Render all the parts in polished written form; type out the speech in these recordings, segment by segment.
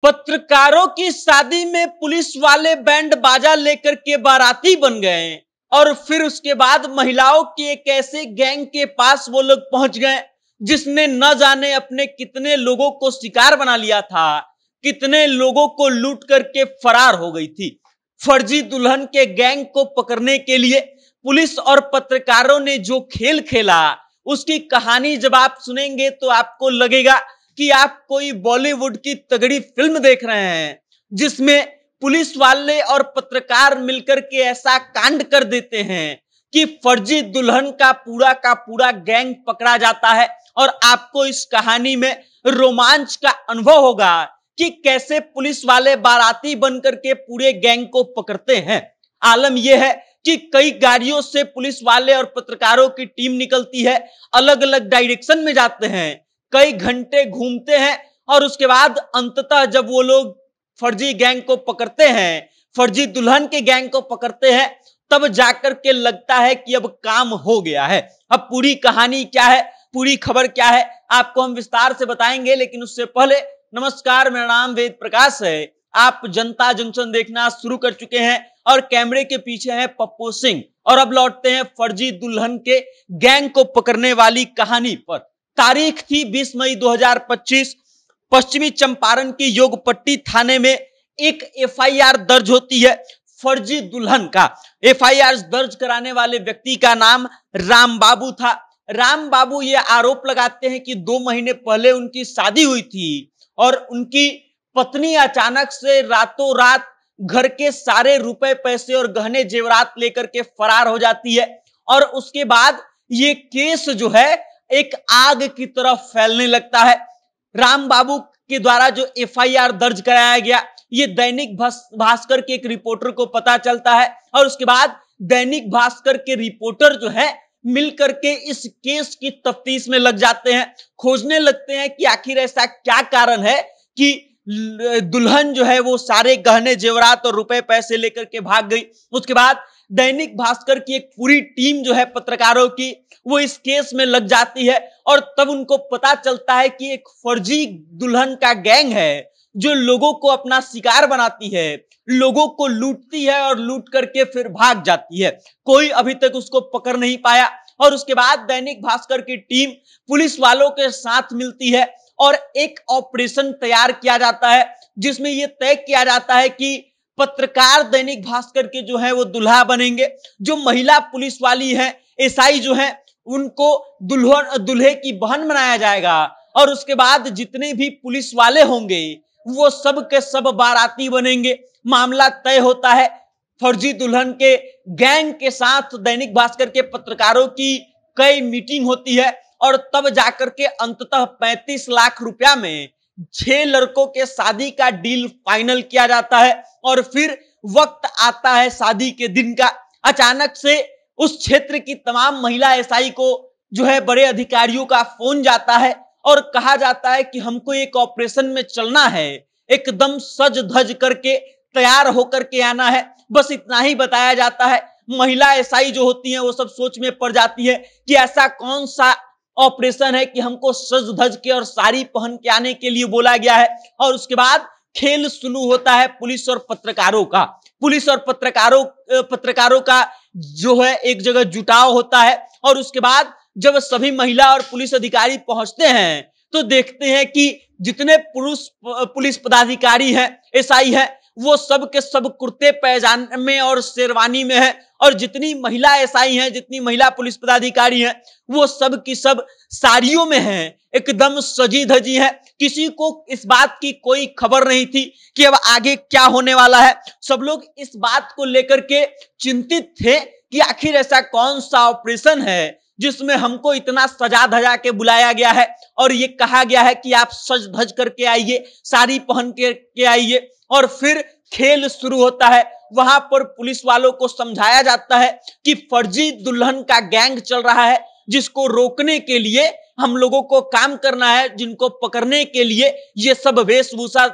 पत्रकारों की शादी में पुलिस वाले बैंड बाजा लेकर के बाराती बन गए और फिर उसके बाद महिलाओं के एक ऐसे गैंग के पास वो लोग पहुंच गए जिसने न जाने अपने कितने लोगों को शिकार बना लिया था, कितने लोगों को लूट करके फरार हो गई थी। फर्जी दुल्हन के गैंग को पकड़ने के लिए पुलिस और पत्रकारों ने जो खेल खेला, उसकी कहानी जब आप सुनेंगे तो आपको लगेगा कि आप कोई बॉलीवुड की तगड़ी फिल्म देख रहे हैं, जिसमें पुलिस वाले और पत्रकार मिलकर के ऐसा कांड कर देते हैं कि फर्जी दुल्हन का पूरा गैंग पकड़ा जाता है। और आपको इस कहानी में रोमांच का अनुभव होगा कि कैसे पुलिस वाले बाराती बनकर के पूरे गैंग को पकड़ते हैं। आलम यह है कि कई गाड़ियों से पुलिस वाले और पत्रकारों की टीम निकलती है, अलग अलग डायरेक्शन में जाते हैं, कई घंटे घूमते हैं और उसके बाद अंततः जब वो लोग फर्जी गैंग को पकड़ते हैं, फर्जी दुल्हन के गैंग को पकड़ते हैं, तब जाकर के लगता है कि अब काम हो गया है। अब पूरी कहानी क्या है, पूरी खबर क्या है, आपको हम विस्तार से बताएंगे। लेकिन उससे पहले नमस्कार, मेरा नाम वेद प्रकाश है। आप जनता जंक्शन देखना शुरू कर चुके हैं और कैमरे के पीछे है पप्पू सिंह। और अब लौटते हैं फर्जी दुल्हन के गैंग को पकड़ने वाली कहानी पर। तारीख थी 20 मई 2025। पश्चिमी चंपारण के योगपट्टी थाने में एक एफआईआर दर्ज होती है फर्जी दुल्हन का। एफआईआर दर्ज कराने वाले व्यक्ति का नाम राम बाबू था। राम बाबू ये आरोप लगाते हैं कि 2 महीने पहले उनकी शादी हुई थी और उनकी पत्नी अचानक से रातों रात घर के सारे रुपए पैसे और गहने जेवरात लेकर के फरार हो जाती है। और उसके बाद ये केस जो है एक आग की तरफ फैलने लगता है। राम बाबू के द्वारा जो एफआईआर दर्ज कराया गया, ये दैनिक भास्कर के एक रिपोर्टर को पता चलता है और उसके बाद दैनिक भास्कर के रिपोर्टर जो है मिलकर के इस केस की तफ्तीश में लग जाते हैं, खोजने लगते हैं कि आखिर ऐसा क्या कारण है कि दुल्हन जो है वो सारे गहने जेवरात और रुपए पैसे लेकर के भाग गई। उसके बाद दैनिक भास्कर की एक पूरी टीम जो है पत्रकारों की, वो इस केस में लग जाती है और तब उनको पता चलता है कि एक फर्जी दुल्हन का गैंग है जो लोगों को अपना शिकार बनाती है, लोगों को लूटती है और लूट करके फिर भाग जाती है। कोई अभी तक उसको पकड़ नहीं पाया। और उसके बाद दैनिक भास्कर की टीम पुलिस वालों के साथ मिलती है और एक ऑपरेशन तैयार किया जाता है, जिसमें यह तय किया जाता है कि पत्रकार दैनिक भास्कर के जो है वो दुल्हा बनेंगे। जो महिला पुलिस वाली है, एसआई जो है, उनको दुल्हे की बहन बनाया जाएगा। और उसके बाद जितने भी पुलिस वाले होंगे वो सब के सब बाराती बनेंगे। मामला तय होता है। फर्जी दुल्हन के गैंग के साथ दैनिक भास्कर के पत्रकारों की कई मीटिंग होती है और तब जाकर के अंततः 35 लाख रुपया में 6 लड़कों के शादी का डील फाइनल किया जाता है। और फिर वक्त आता है शादी के दिन का। अचानक से उस क्षेत्र की तमाम महिला एसआई को जो है बड़े अधिकारियों का फोन जाता है और कहा जाता है कि हमको एक ऑपरेशन में चलना है, एकदम सज धज करके तैयार होकर के आना है। बस इतना ही बताया जाता है। महिला एसआई जो होती हैं वो सब सोच में पड़ जाती है कि ऐसा कौन सा ऑपरेशन है कि हमको सज धज के और साड़ी पहन के आने के लिए बोला गया है। और उसके बाद खेल शुरू होता है पुलिस और पत्रकारों का। पुलिस और पत्रकारों का जो है एक जगह जुटाव होता है और उसके बाद जब सभी महिला और पुलिस अधिकारी पहुंचते हैं तो देखते हैं कि जितने पुलिस पदाधिकारी हैं, एसआई हैं, वो सब के सब कुर्ते पैजामे और शेरवानी में है। और जितनी महिला एसआई हैं, जितनी महिला पुलिस पदाधिकारी हैं, वो सब की सब साड़ियों में हैं, एकदम सजी धजी हैं। किसी को इस बात की कोई खबर नहीं थी कि अब आगे क्या होने वाला है। सब लोग इस बात को लेकर के चिंतित थे कि आखिर ऐसा कौन सा ऑपरेशन है जिसमें हमको इतना सजा धजा के बुलाया गया है और ये कहा गया है कि आप सज धज करके आइए, साड़ी पहन के आइए। और फिर खेल शुरू होता है। वहां पर पुलिस वालों को समझाया जाता है कि फर्जी दुल्हन का गैंग चल रहा है, जिसको रोकने के लिए हम लोगों को काम करना है, जिनको पकड़ने के लिए ये सब वेशभूषा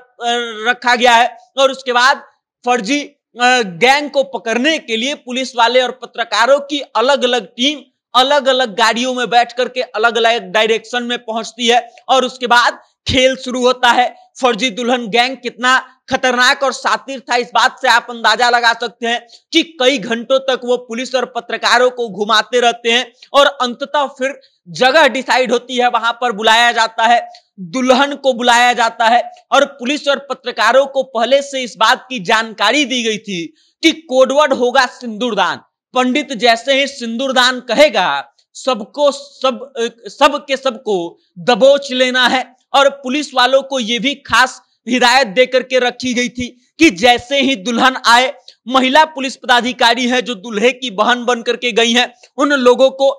रखा गया है। और उसके बाद फर्जी गैंग को पकड़ने के लिए पुलिस वाले और पत्रकारों की अलग अलग टीम अलग अलग गाड़ियों में बैठ करके अलग अलग डायरेक्शन में पहुंचती है। और उसके बाद खेल शुरू होता है। फर्जी दुल्हन गैंग कितना खतरनाक और शातिर था, इस बात से आप अंदाजा लगा सकते हैं कि कई घंटों तक वो पुलिस और पत्रकारों को घुमाते रहते हैं और अंततः फिर जगह डिसाइड होती है, वहां पर बुलाया जाता है, दुल्हन को बुलाया जाता है और पुलिस और पत्रकारों को पहले से इस बात की जानकारी दी गई थी कि कोडवर्ड होगा सिंदूरदान। पंडित जैसे ही सिंदूरदान कहेगा, सब के सबको दबोच लेना है। और पुलिस वालों को यह भी खास हिदायत देकर के रखी गई थी कि जैसे ही दुल्हन आए, महिला पुलिस पदाधिकारी है जो दुल्हे की बहन बन करके गई हैं, उन लोगों को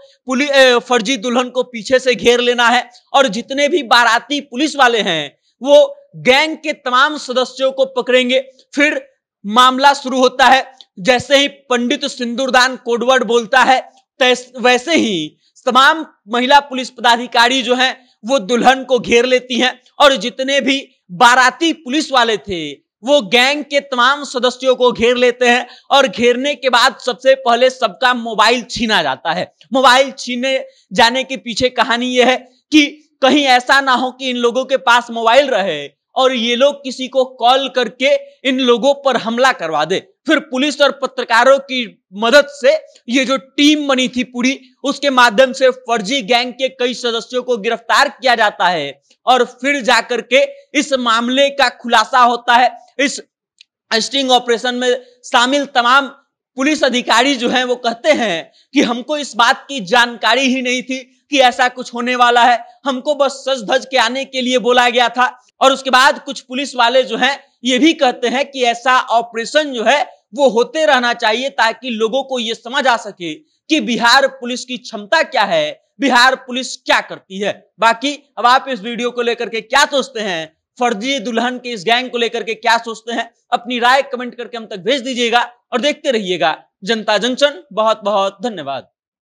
फर्जी दुल्हन को पीछे से घेर लेना है और जितने भी बाराती पुलिस वाले हैं वो गैंग के तमाम सदस्यों को पकड़ेंगे। फिर मामला शुरू होता है। जैसे ही पंडित सिंदूरदान कोडवर्ड बोलता है, वैसे ही तमाम महिला पुलिस पदाधिकारी जो हैं वो दुल्हन को घेर लेती हैं और जितने भी बाराती पुलिस वाले थे वो गैंग के तमाम सदस्यों को घेर लेते हैं और घेरने के बाद सबसे पहले सबका मोबाइल छीना जाता है। मोबाइल छीने जाने के पीछे कहानी यह है कि कहीं ऐसा ना हो कि इन लोगों के पास मोबाइल रहे और ये लोग किसी को कॉल करके इन लोगों पर हमला करवा दे। फिर पुलिस और पत्रकारों की मदद से ये जो टीम बनी थी पूरी, उसके माध्यम से फर्जी गैंग के कई सदस्यों को गिरफ्तार किया जाता है और फिर जाकर के इस मामले का खुलासा होता है। इस स्टिंग ऑपरेशन में शामिल तमाम पुलिस अधिकारी जो हैं वो कहते हैं कि हमको इस बात की जानकारी ही नहीं थी कि ऐसा कुछ होने वाला है, हमको बस सज धज के आने के लिए बोला गया था। और उसके बाद कुछ पुलिस वाले जो हैं ये भी कहते हैं कि ऐसा ऑपरेशन जो है वो होते रहना चाहिए ताकि लोगों को ये समझ आ सके कि बिहार पुलिस की क्षमता क्या है, बिहार पुलिस क्या करती है। बाकी अब आप इस वीडियो को लेकर के क्या सोचते हैं, फर्जी दुल्हन के इस गैंग को लेकर के क्या सोचते हैं, अपनी राय कमेंट करके हम तक भेज दीजिएगा और देखते रहिएगा जनता जंक्शन। बहुत बहुत धन्यवाद।